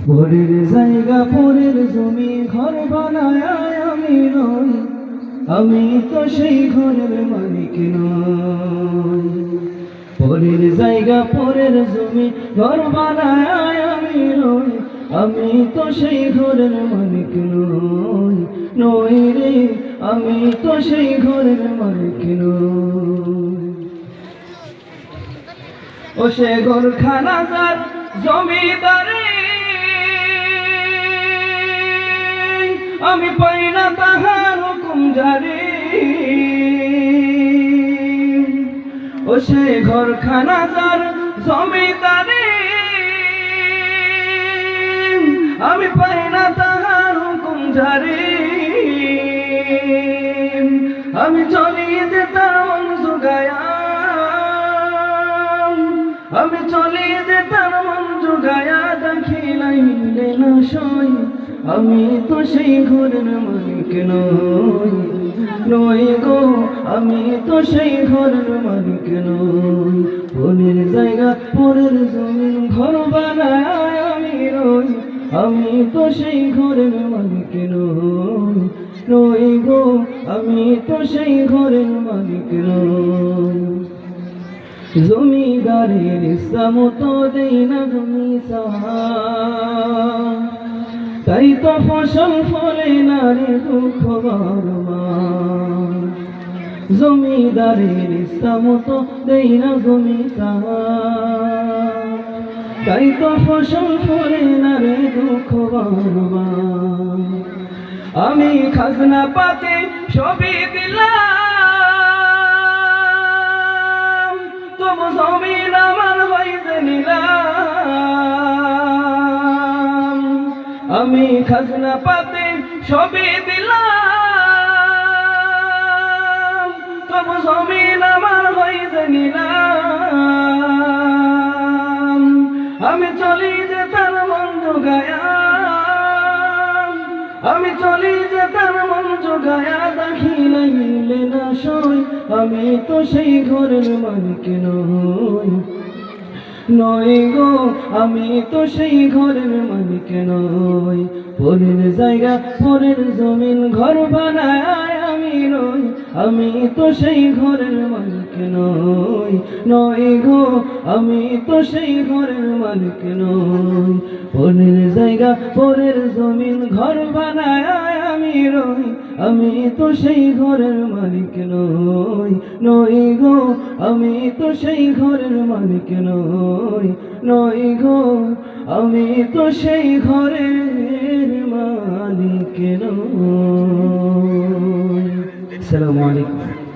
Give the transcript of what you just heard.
পরের জায়গা পরের জমি ঘর বানায় আমি রই, আমি তো সেই ঘরের মালিক নই। পরের জায়গা পরের জমি ঘর বানায় আমি রই, আমি তো সেই ঘরের মালিক নই। নই রে, আমি তো সেই ঘরের মালিক নই। ও সে ঘরখানা যার জমিদারে, আমি পাই না তাহার হুকুম জারি। ও সে ঘরখানা যার জমিদারে, আমি পাই না তাহার হুকুম জারি। আমি চলিয়ে যে তার মন জোগায়া, আমি চলিয়ে যে তার মন জোগায়া দেখিলাই মিলে না সই, আমি তো সেই ঘরের মালিক নই। নই গো, আমি তো সেই ঘরের মালিক নই। পরের জায়গা পরের জমিন ঘর বানায় আমি রই, আমি তো সেই ঘরের মালিক নই। নই গো, আমি তো সেই ঘরের মালিক নই। জমিদারের ইচ্ছা মতো দেই না জমি সাহা, তাই তো ফসল ফলে না রে দুঃখ বর্মা। জমিদারের ইচ্ছা মতো দেই না জমি সাহা, তাই তো ফসল ফলে না রে দুঃখ বর্মা। আমি খাজনা পাতে সবই দিলাম, তবু জমিন আমার হইতে নিলাম। আমি খাজনা পাতে সবই দিলাম, তবু জমিন আমার হইতে নিলাম। আমি চলি যে তার মন জোগায়া, আমি চলি যে তার মন জোগায়া দেখিলাই মিলে না সই, আমি তো সেই ঘরের মালিক নই। নই গো, আমি তো সেই ঘরের মালিক নই। পরের জায়গা পরের জমিন ঘর বানায় আমি রই, আমি তো সেই ঘরের মালিক নই। নই গো, আমি তো সেই ঘরের মালিক নই। পরের জায়গা পরের জমিন ঘর বানায় আমি রই, আমি তো সেই ঘরের মালিক নই। নই গো, আমি তো সেই ঘরের মালিক নই। নই গো, আমি তো সেই ঘরের মালিক নই। আসসালামু আলাইকুম।